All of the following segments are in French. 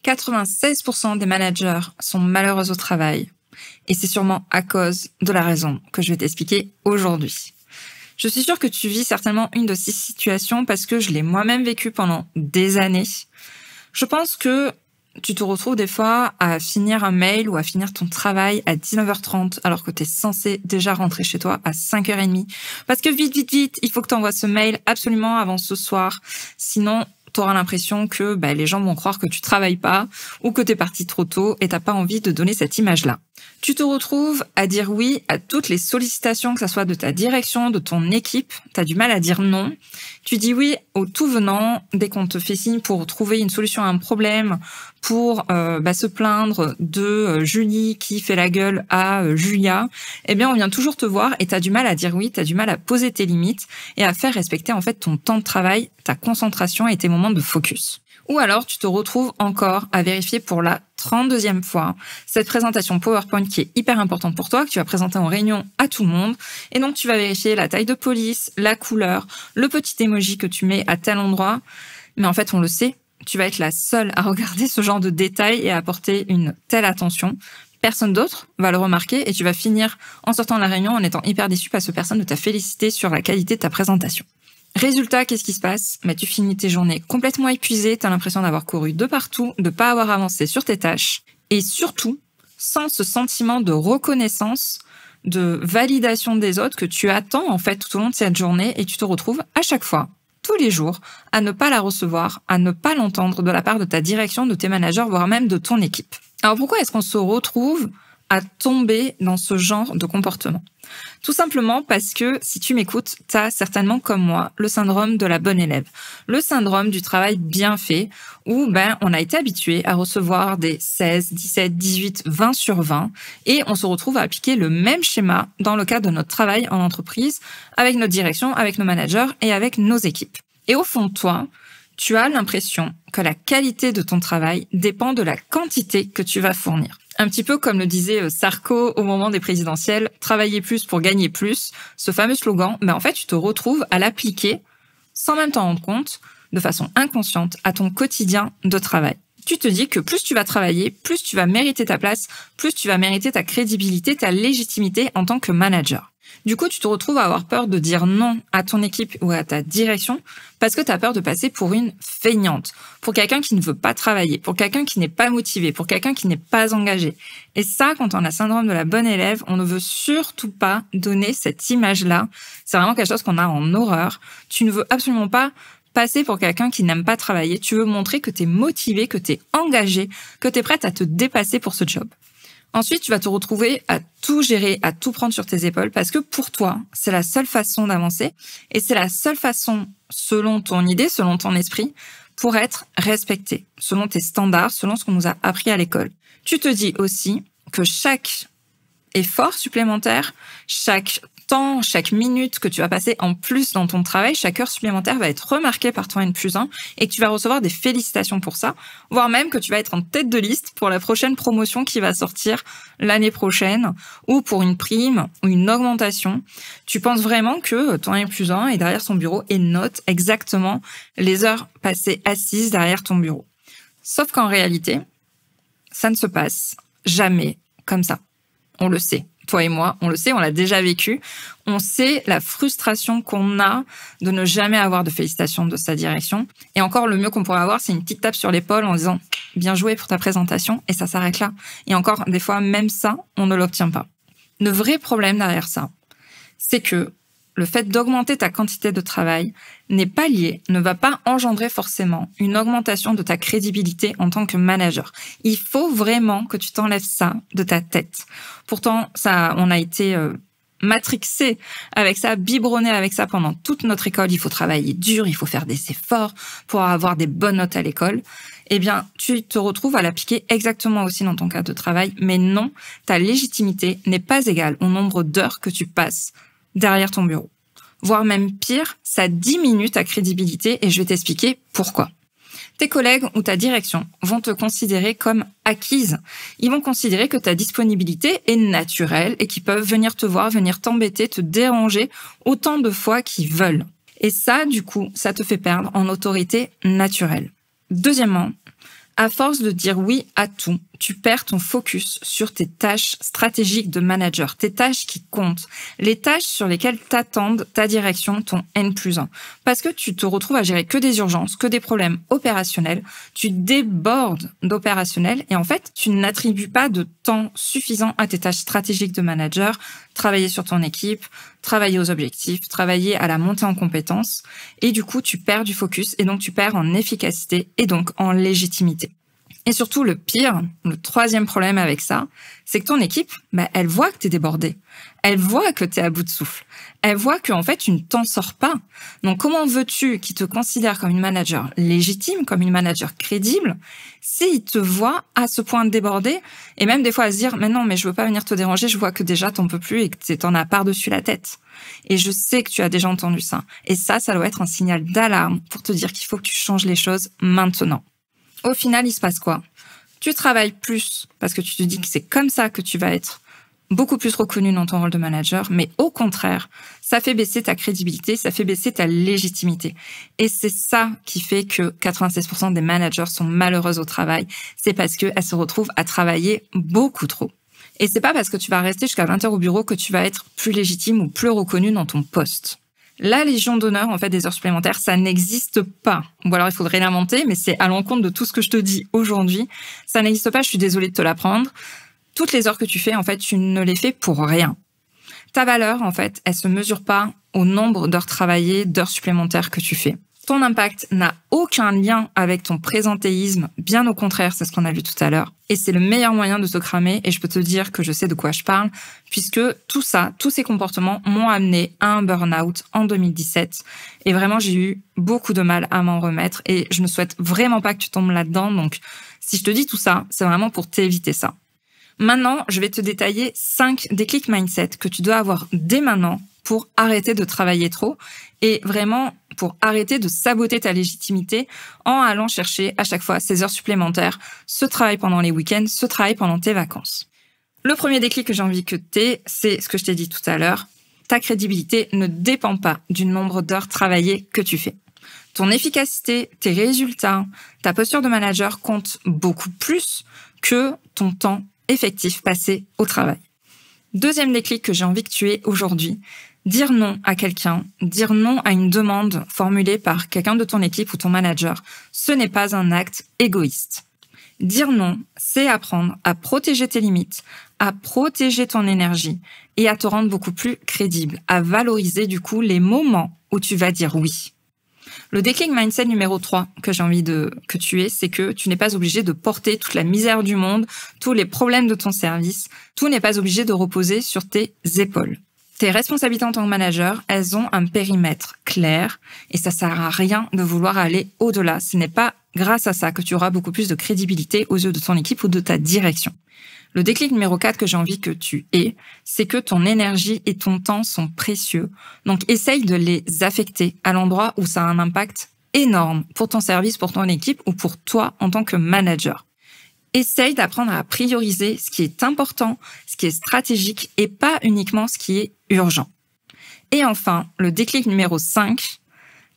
96% des managers sont malheureux au travail. Et c'est sûrement à cause de la raison que je vais t'expliquer aujourd'hui. Je suis sûre que tu vis certainement une de ces situations parce que je l'ai moi-même vécu pendant des années. Je pense que tu te retrouves des fois à finir un mail ou à finir ton travail à 19h30 alors que tu es censé déjà rentrer chez toi à 5h30. Parce que vite, il faut que tu envoies ce mail absolument avant ce soir. Sinon, tu auras l'impression que les gens vont croire que tu travailles pas ou que tu es parti trop tôt et t'as pas envie de donner cette image-là. Tu te retrouves à dire oui à toutes les sollicitations, que ça soit de ta direction, de ton équipe. Tu as du mal à dire non. Tu dis oui au tout venant dès qu'on te fait signe pour trouver une solution à un problème, pour se plaindre de Julie qui fait la gueule à Julia. Eh bien, on vient toujours te voir et tu as du mal à dire oui, tu as du mal à poser tes limites et à faire respecter en fait ton temps de travail, ta concentration et tes moments de focus. Ou alors, tu te retrouves encore à vérifier pour la 32e fois cette présentation PowerPoint qui est hyper importante pour toi, que tu vas présenter en réunion à tout le monde. Et donc, tu vas vérifier la taille de police, la couleur, le petit emoji que tu mets à tel endroit. Mais en fait, on le sait, tu vas être la seule à regarder ce genre de détails et à apporter une telle attention. Personne d'autre va le remarquer et tu vas finir en sortant de la réunion en étant hyper déçu parce que personne ne t'a félicité sur la qualité de ta présentation. Résultat, qu'est-ce qui se passe ? Tu finis tes journées complètement épuisées, t'as l'impression d'avoir couru de partout, de pas avoir avancé sur tes tâches, et surtout, sans ce sentiment de reconnaissance, de validation des autres que tu attends en fait tout au long de cette journée, et tu te retrouves à chaque fois, tous les jours, à ne pas la recevoir, à ne pas l'entendre de la part de ta direction, de tes managers, voire même de ton équipe. Alors pourquoi est-ce qu'on se retrouve à tomber dans ce genre de comportement ? Tout simplement parce que, si tu m'écoutes, t'as certainement comme moi le syndrome de la bonne élève. Le syndrome du travail bien fait où on a été habitué à recevoir des 16, 17, 18, 20 sur 20 et on se retrouve à appliquer le même schéma dans le cadre de notre travail en entreprise avec notre direction, avec nos managers et avec nos équipes. Et au fond de toi, tu as l'impression que la qualité de ton travail dépend de la quantité que tu vas fournir. Un petit peu comme le disait Sarko au moment des présidentielles, travailler plus pour gagner plus, ce fameux slogan, en fait, tu te retrouves à l'appliquer sans même t'en rendre compte, de façon inconsciente, à ton quotidien de travail. Tu te dis que plus tu vas travailler, plus tu vas mériter ta place, plus tu vas mériter ta crédibilité, ta légitimité en tant que manager. Du coup, tu te retrouves à avoir peur de dire non à ton équipe ou à ta direction parce que tu as peur de passer pour une feignante, pour quelqu'un qui ne veut pas travailler, pour quelqu'un qui n'est pas motivé, pour quelqu'un qui n'est pas engagé. Et ça, quand on a le syndrome de la bonne élève, on ne veut surtout pas donner cette image-là. C'est vraiment quelque chose qu'on a en horreur. Tu ne veux absolument pas passer pour quelqu'un qui n'aime pas travailler. Tu veux montrer que tu es motivé, que tu es engagé, que tu es prête à te dépasser pour ce job. Ensuite, tu vas te retrouver à tout gérer, à tout prendre sur tes épaules parce que pour toi, c'est la seule façon d'avancer et c'est la seule façon, selon ton idée, selon ton esprit, pour être respecté, selon tes standards, selon ce qu'on nous a appris à l'école. Tu te dis aussi que chaque effort supplémentaire, chaque temps, chaque minute que tu vas passer en plus dans ton travail, chaque heure supplémentaire va être remarquée par ton N+1 et que tu vas recevoir des félicitations pour ça, voire même que tu vas être en tête de liste pour la prochaine promotion qui va sortir l'année prochaine ou pour une prime ou une augmentation. Tu penses vraiment que ton N+1 est derrière son bureau et note exactement les heures passées assises derrière ton bureau. Sauf qu'en réalité, ça ne se passe jamais comme ça. On le sait. Toi et moi, on le sait, on l'a déjà vécu. On sait la frustration qu'on a de ne jamais avoir de félicitations de sa direction. Et encore, le mieux qu'on pourrait avoir, c'est une petite tape sur l'épaule en disant « bien joué pour ta présentation » et ça s'arrête là. Et encore, des fois, même ça, on ne l'obtient pas. Le vrai problème derrière ça, c'est que le fait d'augmenter ta quantité de travail n'est pas lié, ne va pas engendrer forcément une augmentation de ta crédibilité en tant que manager. Il faut vraiment que tu t'enlèves ça de ta tête. Pourtant, on a été matrixé avec ça, biberonné avec ça pendant toute notre école. Il faut travailler dur, il faut faire des efforts pour avoir des bonnes notes à l'école. Eh bien, tu te retrouves à l'appliquer exactement aussi dans ton cadre de travail. Mais non, ta légitimité n'est pas égale au nombre d'heures que tu passes derrière ton bureau. Voire même pire, ça diminue ta crédibilité et je vais t'expliquer pourquoi. Tes collègues ou ta direction vont te considérer comme acquise. Ils vont considérer que ta disponibilité est naturelle et qu'ils peuvent venir te voir, venir t'embêter, te déranger autant de fois qu'ils veulent. Et ça, du coup, ça te fait perdre en autorité naturelle. Deuxièmement, À force de dire oui à tout, tu perds ton focus sur tes tâches stratégiques de manager, tes tâches qui comptent, les tâches sur lesquelles t'attendent ta direction, ton N+1. Parce que tu te retrouves à gérer que des urgences, que des problèmes opérationnels, tu débordes d'opérationnel et en fait, tu n'attribues pas de temps suffisant à tes tâches stratégiques de manager, travailler sur ton équipe, travailler aux objectifs, travailler à la montée en compétences et du coup, tu perds du focus et donc tu perds en efficacité et donc en légitimité. Et surtout, le pire, le troisième problème avec ça, c'est que ton équipe, elle voit que t'es débordé. Elle voit que t'es à bout de souffle. Elle voit qu'en fait, tu ne t'en sors pas. Donc, comment veux-tu qu'ils te considèrent comme une manager légitime, comme une manager crédible, s'ils te voient à ce point débordé et même des fois à se dire, mais non, mais je veux pas venir te déranger, je vois que déjà t'en peux plus et que t'en as par-dessus la tête. Et je sais que tu as déjà entendu ça. Et ça doit être un signal d'alarme pour te dire qu'il faut que tu changes les choses maintenant. Au final, il se passe quoi? Tu travailles plus parce que tu te dis que c'est comme ça que tu vas être beaucoup plus reconnu dans ton rôle de manager, mais au contraire, ça fait baisser ta crédibilité, ça fait baisser ta légitimité. Et c'est ça qui fait que 96% des managers sont malheureuses au travail. C'est parce qu'elles se retrouvent à travailler beaucoup trop. Et c'est pas parce que tu vas rester jusqu'à 20 heures au bureau que tu vas être plus légitime ou plus reconnu dans ton poste. La Légion d'honneur, en fait, des heures supplémentaires, ça n'existe pas. Ou alors, il faudrait l'inventer, mais c'est à l'encontre de tout ce que je te dis aujourd'hui. Ça n'existe pas, je suis désolée de te l'apprendre. Toutes les heures que tu fais, en fait, tu ne les fais pour rien. Ta valeur, en fait, elle se mesure pas au nombre d'heures travaillées, d'heures supplémentaires que tu fais. Ton impact n'a aucun lien avec ton présentéisme, bien au contraire, c'est ce qu'on a vu tout à l'heure. Et c'est le meilleur moyen de te cramer, et je peux te dire que je sais de quoi je parle, puisque tout ça, tous ces comportements m'ont amené à un burn-out en 2017. Et vraiment, j'ai eu beaucoup de mal à m'en remettre, et je ne souhaite vraiment pas que tu tombes là-dedans. Donc, si je te dis tout ça, c'est vraiment pour t'éviter ça. Maintenant, je vais te détailler 5 déclics mindset que tu dois avoir dès maintenant pour arrêter de travailler trop et vraiment pour arrêter de saboter ta légitimité en allant chercher à chaque fois ces heures supplémentaires, ce travail pendant les week-ends, ce travail pendant tes vacances. Le premier déclic que j'ai envie que tu aies, c'est ce que je t'ai dit tout à l'heure. Ta crédibilité ne dépend pas du nombre d'heures travaillées que tu fais. Ton efficacité, tes résultats, ta posture de manager comptent beaucoup plus que ton temps effectif passé au travail. Deuxième déclic que j'ai envie que tu aies aujourd'hui, dire non à quelqu'un, dire non à une demande formulée par quelqu'un de ton équipe ou ton manager, ce n'est pas un acte égoïste. Dire non, c'est apprendre à protéger tes limites, à protéger ton énergie et à te rendre beaucoup plus crédible, à valoriser du coup les moments où tu vas dire oui. Le déclic mindset numéro 3 que j'ai envie que tu aies, c'est que tu n'es pas obligé de porter toute la misère du monde, tous les problèmes de ton service. Tout n'est pas obligé de reposer sur tes épaules. Tes responsabilités en tant que manager, elles ont un périmètre clair et ça sert à rien de vouloir aller au-delà. Ce n'est pas grâce à ça que tu auras beaucoup plus de crédibilité aux yeux de ton équipe ou de ta direction. Le déclic numéro 4 que j'ai envie que tu aies, c'est que ton énergie et ton temps sont précieux. Donc, essaye de les affecter à l'endroit où ça a un impact énorme pour ton service, pour ton équipe ou pour toi en tant que manager. Essaye d'apprendre à prioriser ce qui est important, ce qui est stratégique et pas uniquement ce qui est urgent. Et enfin, le déclic numéro 5,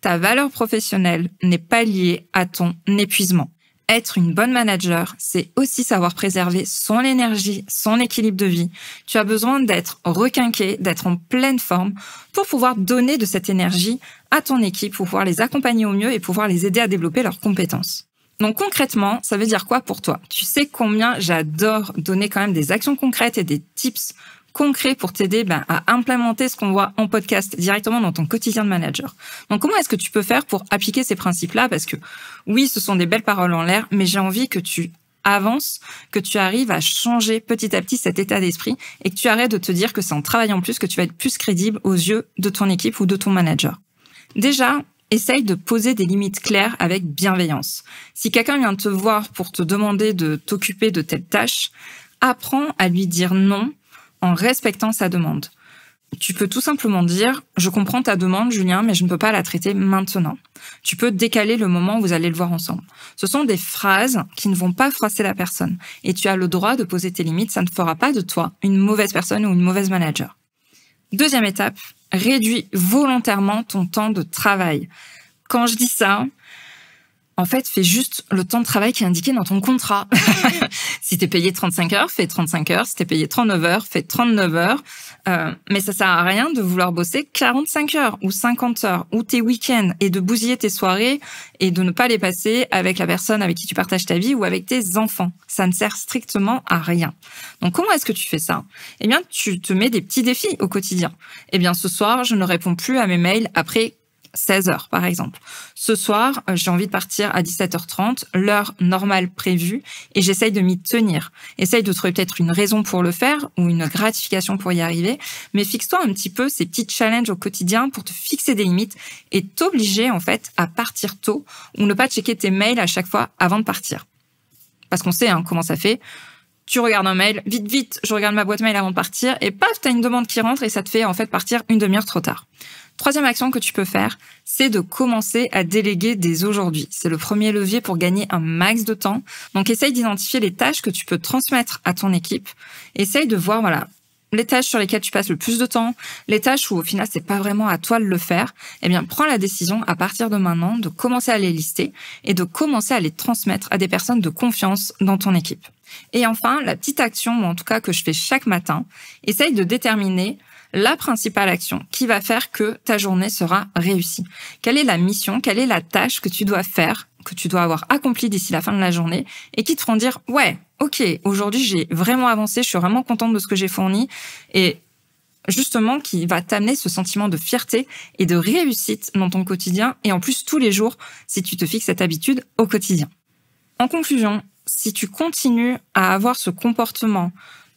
ta valeur professionnelle n'est pas liée à ton épuisement. Être une bonne manager, c'est aussi savoir préserver son énergie, son équilibre de vie. Tu as besoin d'être requinqué, d'être en pleine forme pour pouvoir donner de cette énergie à ton équipe, pour pouvoir les accompagner au mieux et pouvoir les aider à développer leurs compétences. Donc concrètement, ça veut dire quoi pour toi? Tu sais combien j'adore donner quand même des actions concrètes et des tips concrets pour t'aider à implémenter ce qu'on voit en podcast directement dans ton quotidien de manager. Donc comment est-ce que tu peux faire pour appliquer ces principes-là? Parce que oui, ce sont des belles paroles en l'air, mais j'ai envie que tu avances, que tu arrives à changer petit à petit cet état d'esprit et que tu arrêtes de te dire que c'est en travaillant plus que tu vas être plus crédible aux yeux de ton équipe ou de ton manager. Déjà, essaye de poser des limites claires avec bienveillance. Si quelqu'un vient te voir pour te demander de t'occuper de telle tâche, apprends à lui dire non en respectant sa demande. Tu peux tout simplement dire « Je comprends ta demande, Julien, mais je ne peux pas la traiter maintenant. » Tu peux décaler le moment où vous allez le voir ensemble. Ce sont des phrases qui ne vont pas froisser la personne. Et tu as le droit de poser tes limites, ça ne fera pas de toi une mauvaise personne ou une mauvaise manager. Deuxième étape, réduis volontairement ton temps de travail. Quand je dis ça, En fait, fais juste le temps de travail qui est indiqué dans ton contrat. Si t'es payé 35 heures, fais 35 heures. Si t'es payé 39 heures, fais 39 heures. Mais ça sert à rien de vouloir bosser 45 heures ou 50 heures ou tes week-ends et de bousiller tes soirées et de ne pas les passer avec la personne avec qui tu partages ta vie ou avec tes enfants. Ça ne sert strictement à rien. Donc, comment est-ce que tu fais ça? Eh bien, tu te mets des petits défis au quotidien. Eh bien, ce soir, je ne réponds plus à mes mails après 16 heures, par exemple. Ce soir, j'ai envie de partir à 17h30, l'heure normale prévue, et j'essaye de m'y tenir. Essaye de trouver peut-être une raison pour le faire ou une gratification pour y arriver, mais fixe-toi un petit peu ces petits challenges au quotidien pour te fixer des limites et t'obliger, en fait, à partir tôt ou ne pas checker tes mails à chaque fois avant de partir. Parce qu'on sait comment ça fait. Tu regardes un mail, vite, je regarde ma boîte mail avant de partir, et paf, t'as une demande qui rentre et ça te fait en fait partir une demi-heure trop tard. Troisième action que tu peux faire, c'est de commencer à déléguer dès aujourd'hui. C'est le premier levier pour gagner un max de temps. Donc, essaye d'identifier les tâches que tu peux transmettre à ton équipe. Essaye de voir, les tâches sur lesquelles tu passes le plus de temps, les tâches où au final c'est pas vraiment à toi de le faire. Eh bien, prends la décision à partir de maintenant de commencer à les lister et de commencer à les transmettre à des personnes de confiance dans ton équipe. Et enfin, la petite action, ou en tout cas que je fais chaque matin, essaye de déterminer la principale action qui va faire que ta journée sera réussie. Quelle est la mission, quelle est la tâche que tu dois faire, que tu dois avoir accomplie d'ici la fin de la journée et qui te feront dire « Ouais, ok, aujourd'hui j'ai vraiment avancé, je suis vraiment contente de ce que j'ai fourni » et justement qui va t'amener ce sentiment de fierté et de réussite dans ton quotidien et en plus tous les jours si tu te fixes cette habitude au quotidien. En conclusion, si tu continues à avoir ce comportement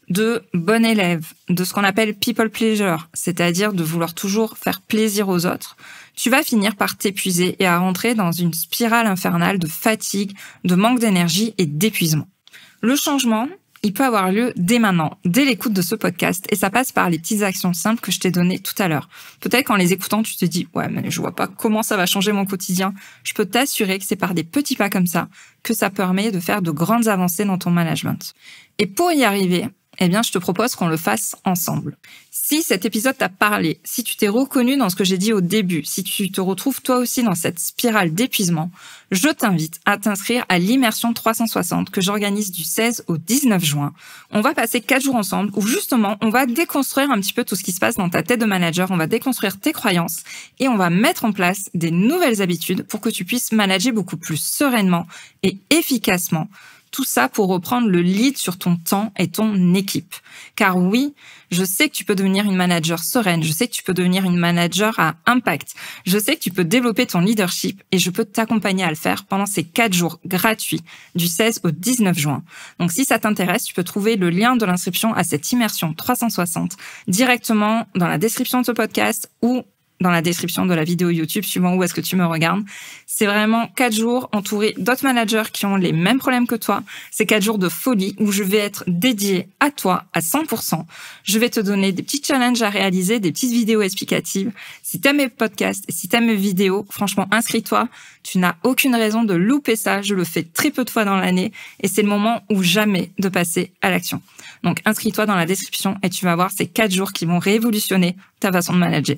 de bon élève, de ce qu'on appelle people pleasure, c'est-à-dire de vouloir toujours faire plaisir aux autres, tu vas finir par t'épuiser et à rentrer dans une spirale infernale de fatigue, de manque d'énergie et d'épuisement. Le changement, il peut avoir lieu dès maintenant, dès l'écoute de ce podcast, et ça passe par les petites actions simples que je t'ai données tout à l'heure. Peut-être qu'en les écoutant, tu te dis « Ouais, mais je vois pas comment ça va changer mon quotidien ». Je peux t'assurer que c'est par des petits pas comme ça que ça permet de faire de grandes avancées dans ton management. Et pour y arriver, eh bien, je te propose qu'on le fasse ensemble. Si cet épisode t'a parlé, si tu t'es reconnu dans ce que j'ai dit au début, si tu te retrouves toi aussi dans cette spirale d'épuisement, je t'invite à t'inscrire à l'immersion 360 que j'organise du 16 au 19 juin. On va passer 4 jours ensemble où justement, on va déconstruire un petit peu tout ce qui se passe dans ta tête de manager, on va déconstruire tes croyances et on va mettre en place des nouvelles habitudes pour que tu puisses manager beaucoup plus sereinement et efficacement. Tout ça pour reprendre le lead sur ton temps et ton équipe. Car oui, je sais que tu peux devenir une manager sereine, je sais que tu peux devenir une manager à impact, je sais que tu peux développer ton leadership et je peux t'accompagner à le faire pendant ces 4 jours gratuits du 16 au 19 juin. Donc si ça t'intéresse, tu peux trouver le lien de l'inscription à cette immersion 360 directement dans la description de ce podcast ou dans la description de la vidéo YouTube, suivant où est-ce que tu me regardes. C'est vraiment 4 jours entourés d'autres managers qui ont les mêmes problèmes que toi. C'est 4 jours de folie où je vais être dédiée à toi à 100%. Je vais te donner des petits challenges à réaliser, des petites vidéos explicatives. Si t'aimes mes podcasts et si t'aimes mes vidéos, franchement, inscris-toi. Tu n'as aucune raison de louper ça. Je le fais très peu de fois dans l'année et c'est le moment ou jamais de passer à l'action. Donc, inscris-toi dans la description et tu vas voir ces 4 jours qui vont révolutionner ta façon de manager.